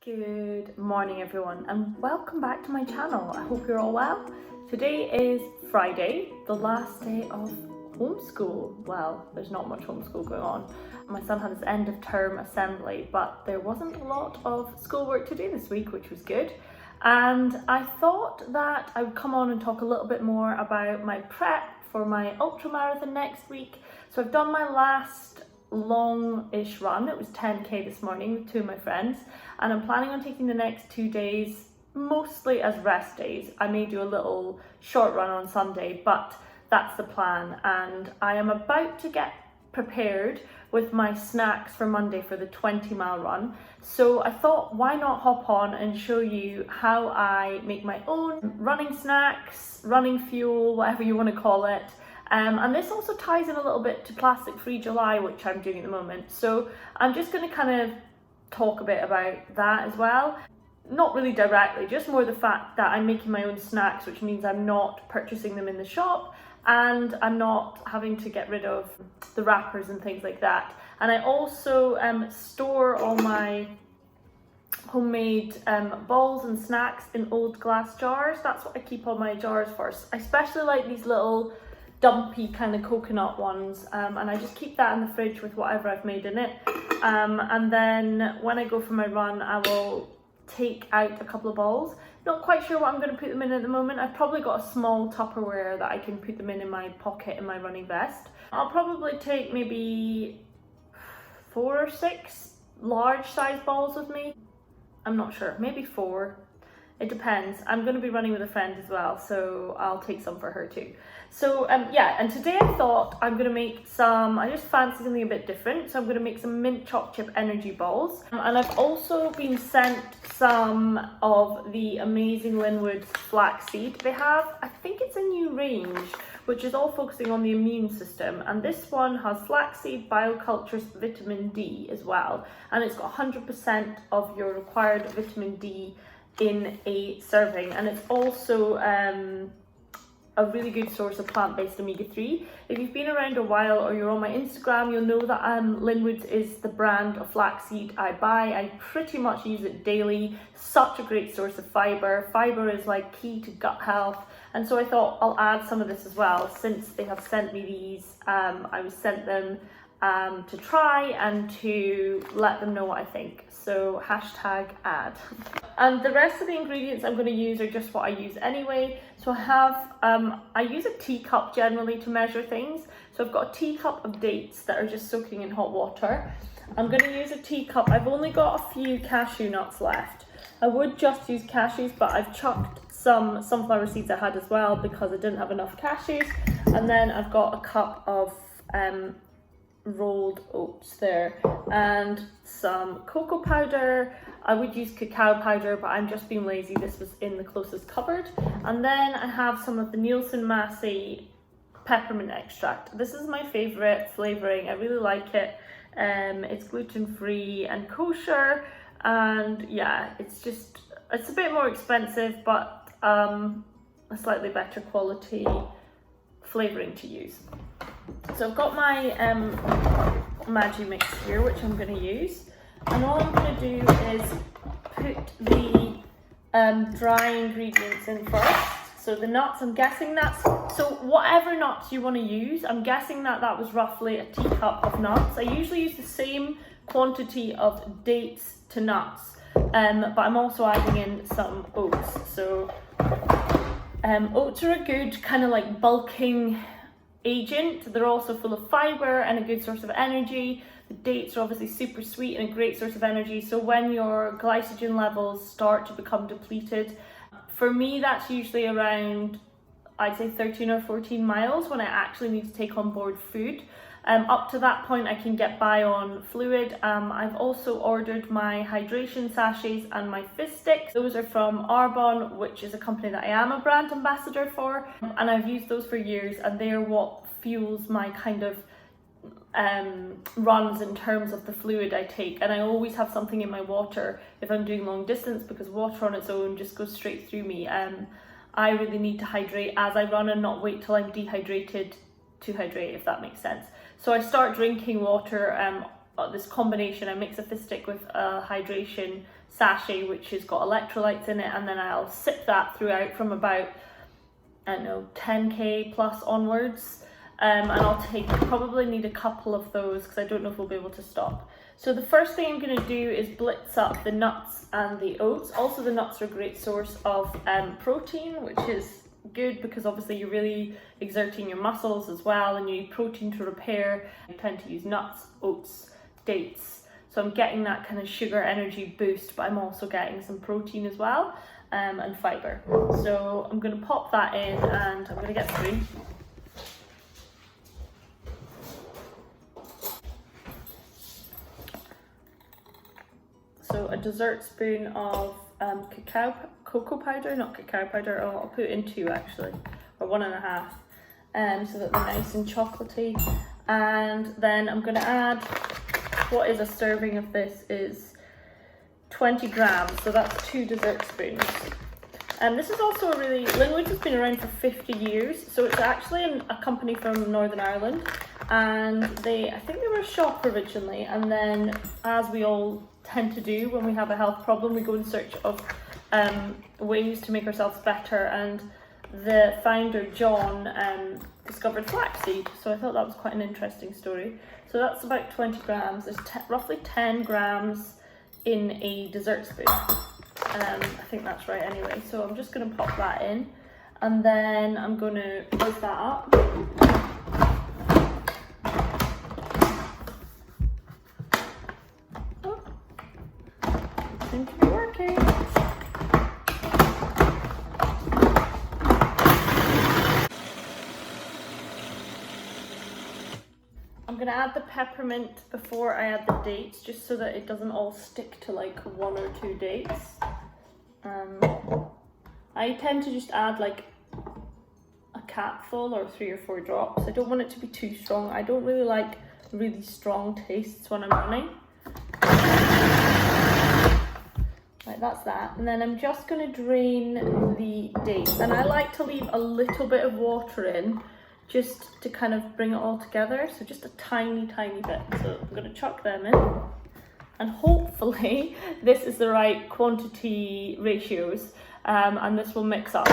Good morning everyone and welcome back to my channel. I hope you're all well. Today is Friday, the last day of homeschool. Well, there's not much homeschool going on. My son had his end of term assembly, but there wasn't a lot of schoolwork to do this week, which was good. And I thought that I would come on and talk a little bit more about my prep for my ultra marathon next week. So I've done my last long-ish run. It was 10k this morning with two of my friends, and I'm planning on taking the next 2 days mostly as rest days. I may do a little short run on Sunday, but that's the plan. And I am about to get prepared with my snacks for Monday for the 20-mile run. So I thought, why not hop on and show you how I make my own running snacks, running fuel, whatever you want to call it. And this also ties in a little bit to Plastic Free July, which I'm doing at the moment. So I'm just going to kind of talk a bit about that as well. Not really directly, just more the fact that I'm making my own snacks, which means I'm not purchasing them in the shop and I'm not having to get rid of the wrappers and things like that. And I also store all my homemade balls and snacks in old glass jars. That's what I keep all my jars for. I especially like these little dumpy kind of coconut ones, and I just keep that in the fridge with whatever I've made in it. And then when I go for my run, I will take out a couple of balls. Not quite sure what I'm going to put them in at the moment. I've probably got a small Tupperware that I can put them in my pocket in my running vest. I'll probably take maybe 4 or 6 large size balls with me. I'm not sure, maybe 4. It depends. I'm going to be running with a friend as well, so I'll take some for her too. So yeah, and today I thought I'm going to make some, I just fancy something a bit different, so I'm going to make some mint choc chip energy balls. And I've also been sent some of the amazing Linwood flaxseed they have. I think it's a new range, which is all focusing on the immune system. And this one has flaxseed, biocultures, vitamin D as well. And it's got 100% of your required vitamin D in a serving, and it's also a really good source of plant-based omega-3. If you've been around a while or you're on my Instagram, you'll know that Linwood's is the brand of flaxseed I buy. I pretty much use it daily. Such a great source of fibre. Fibre is like key to gut health, and so I thought I'll add some of this as well. Since they have sent me these, I was sent them to try and to let them know what I think. So hashtag ad. And the rest of the ingredients I'm going to use are just what I use anyway. So I have, I use a teacup generally to measure things. So I've got a teacup of dates that are just soaking in hot water. I'm going to use a teacup. I've only got a few cashew nuts left. I would just use cashews, but I've chucked some sunflower seeds I had as well because I didn't have enough cashews. And then I've got a cup of rolled oats there and some cocoa powder. I would use cacao powder, but I'm just being lazy. This was in the closest cupboard. And then I have some of the Nielsen Massey peppermint extract. This is my favorite flavoring. I really like it. It's gluten-free and kosher, and yeah, it's a bit more expensive, but a slightly better quality flavoring to use. So I've got my Maggi mix here, which I'm going to use, and all I'm going to do is put the dry ingredients in first. So the nuts, I'm guessing that's, so whatever nuts you want to use, I'm guessing that was roughly a teacup of nuts. I usually use the same quantity of dates to nuts, but I'm also adding in some oats. So oats are a good kind of like bulking agent. They're also full of fiber and a good source of energy. The dates are obviously super sweet and a great source of energy. So when your glycogen levels start to become depleted, for me that's usually around, I'd say 13 or 14 miles when I actually need to take on board food. Up to that point I can get by on fluid. I've also ordered my hydration sachets and my fizz sticks. Those are from Arbonne, which is a company that I am a brand ambassador for, and I've used those for years, and they're what fuels my kind of runs in terms of the fluid I take. And I always have something in my water if I'm doing long distance, because water on its own just goes straight through me. I really need to hydrate as I run and not wait till I'm dehydrated to hydrate, if that makes sense. So I start drinking water, this combination. I mix a fizz stick with a hydration sachet which has got electrolytes in it, and then I'll sip that throughout from about, I don't know, 10k plus onwards. And I'll probably need a couple of those because I don't know if we'll be able to stop. So the first thing I'm going to do is blitz up the nuts and the oats. Also, the nuts are a great source of protein, which is good because obviously you're really exerting your muscles as well, and you need protein to repair. I tend to use nuts, oats, dates. So I'm getting that kind of sugar energy boost, but I'm also getting some protein as well, and fiber. So I'm going to pop that in, and I'm going to get a spoon. So a dessert spoon of cocoa powder, not cacao powder. Oh, I'll put in 2 actually, or 1.5, so that they're nice and chocolatey. And then I'm going to add, what is a serving of this is 20 grams, so that's 2 dessert spoons. And this is also Linwood has been around for 50 years, so it's actually a company from Northern Ireland, and I think they were a shop originally, and then, as we all tend to do when we have a health problem, we go in search of ways to make ourselves better, and the founder, John, discovered flaxseed, so I thought that was quite an interesting story. So that's about 20 grams, there's roughly 10 grams in a dessert spoon. I think that's right anyway, so I'm just going to pop that in, and then I'm going to whisk that up. Oh, seems to be working. I'm going to add the peppermint before I add the dates, just so that it doesn't all stick to like 1 or 2 dates. I tend to just add like a capful or 3 or 4 drops. I don't want it to be too strong. I don't really like really strong tastes when I'm running. Right, that's that. And then I'm just going to drain the dates. And I like to leave a little bit of water in, just to kind of bring it all together. So just a tiny, tiny bit. So I'm going to chuck them in. And hopefully this is the right quantity ratios, and this will mix up.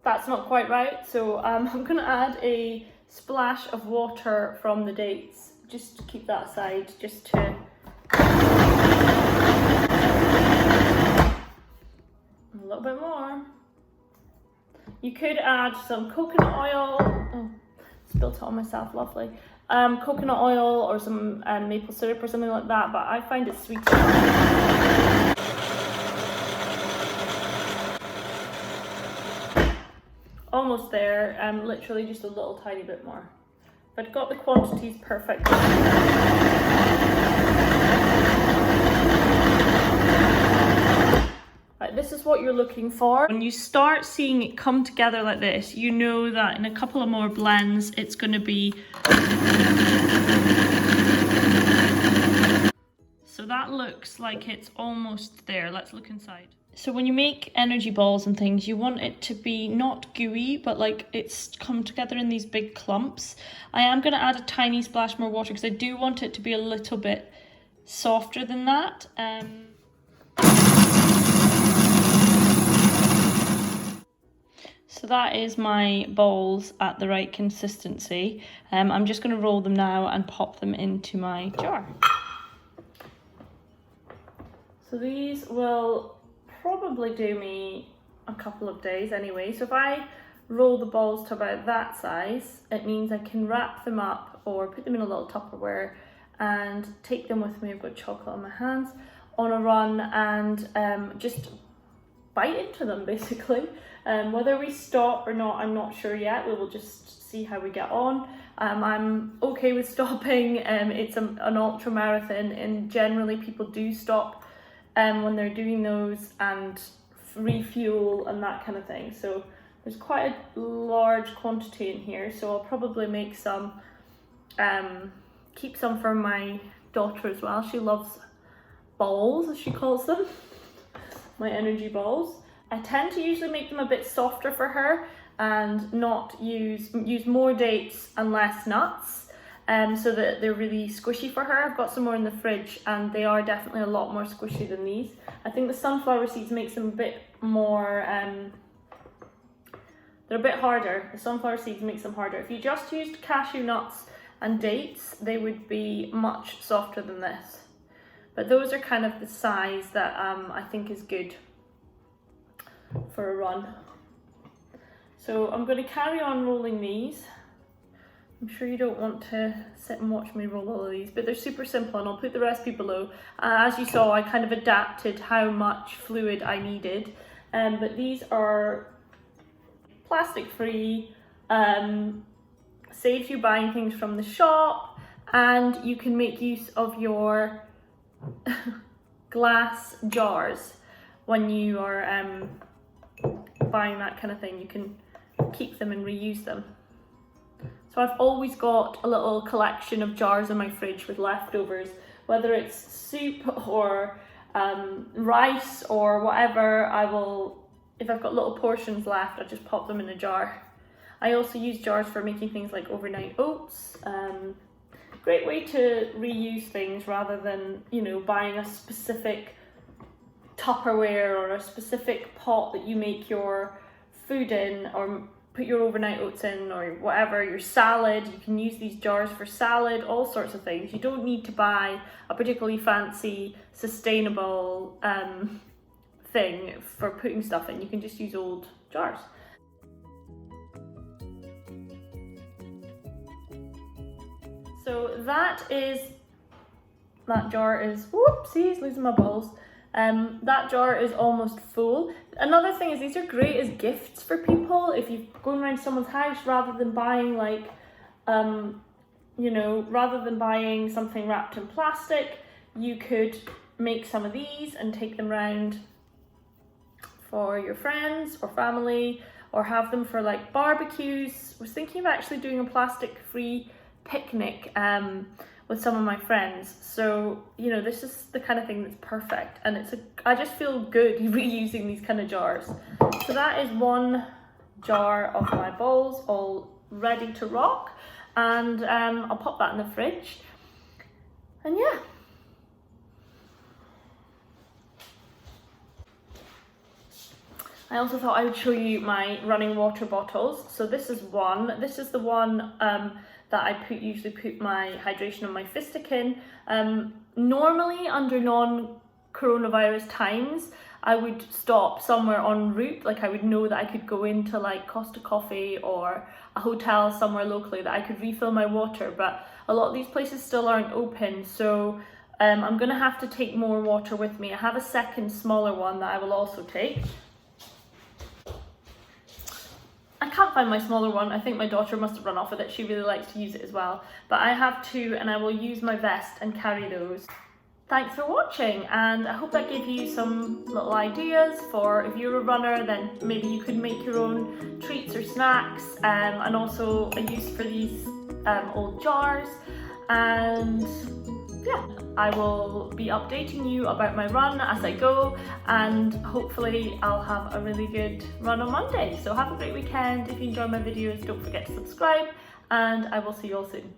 That's not quite right, so I'm going to add a splash of water from the dates, just to keep that aside, just to... A little bit more. You could add some coconut oil. Oh, spilt it on myself, lovely. Coconut oil or some maple syrup or something like that, but I find it sweeter. Almost there, literally just a little tiny bit more. But I've got the quantities perfect. Right, this is what you're looking for. When you start seeing it come together like this, you know that in a couple of more blends, it's going to be... So that looks like it's almost there. Let's look inside. So when you make energy balls and things, you want it to be not gooey, but like it's come together in these big clumps. I am going to add a tiny splash more water because I do want it to be a little bit softer than that. So that is my balls at the right consistency. I'm just going to roll them now and pop them into my jar. So these will probably do me a couple of days anyway. So if I roll the balls to about that size, it means I can wrap them up or put them in a little Tupperware and take them with me. I've got chocolate on my hands on a run and just bite into them basically. Whether we stop or not, I'm not sure yet. We will just see how we get on. I'm okay with stopping. It's an ultra marathon, and generally people do stop when they're doing those and refuel and that kind of thing. So there's quite a large quantity in here, so I'll probably make some, keep some for my daughter as well. She loves balls, as she calls them, my energy balls. I tend to usually make them a bit softer for her and not use more dates and less nuts. so that they're really squishy for her. I've got some more in the fridge and they are definitely a lot more squishy than these. I think the sunflower seeds makes them a bit more, they're a bit harder. The sunflower seeds makes them harder. If you just used cashew nuts and dates, they would be much softer than this. But those are kind of the size that I think is good for a run. So I'm going to carry on rolling these. I'm sure you don't want to sit and watch me roll all of these, but they're super simple and I'll put the recipe below. As you saw, I kind of adapted how much fluid I needed, but these are plastic free, saves you buying things from the shop, and you can make use of your glass jars when you are buying that kind of thing. You can keep them and reuse them. So I've always got a little collection of jars in my fridge with leftovers, whether it's soup or rice or whatever. If I've got little portions left, I just pop them in a jar. I also use jars for making things like overnight oats. Great way to reuse things rather than, you know, buying a specific Tupperware or a specific pot that you make your food in or put your overnight oats in or whatever, your salad. You can use these jars for salad, all sorts of things. You don't need to buy a particularly fancy, sustainable thing for putting stuff in. You can just use old jars. So that jar is, whoopsies, losing my balls. That jar is almost full. Another thing is these are great as gifts for people. If you're going around someone's house, rather than buying like, you know, rather than buying something wrapped in plastic, you could make some of these and take them round for your friends or family, or have them for like barbecues. I was thinking of actually doing a plastic-free picnic with some of my friends. So, you know, this is the kind of thing that's perfect, and I just feel good reusing these kind of jars. So that is one jar of my balls all ready to rock, and I'll pop that in the fridge. And yeah. I also thought I would show you my running water bottles. So this is one. This is the one that I usually put my hydration on my Fistic in. Normally under non-coronavirus times, I would stop somewhere en route. Like I would know that I could go into like Costa Coffee or a hotel somewhere locally that I could refill my water, but a lot of these places still aren't open. So I'm gonna have to take more water with me. I have a second smaller one that I will also take. I can't find my smaller one. I think my daughter must have run off with it. She really likes to use it as well. But I have two and I will use my vest and carry those. Thanks for watching, and I hope that gave you some little ideas for if you're a runner, then maybe you could make your own treats or snacks, and also a use for these old jars. And yeah, I will be updating you about my run as I go, and hopefully I'll have a really good run on Monday. So have a great weekend. If you enjoy my videos, don't forget to subscribe, and I will see you all soon.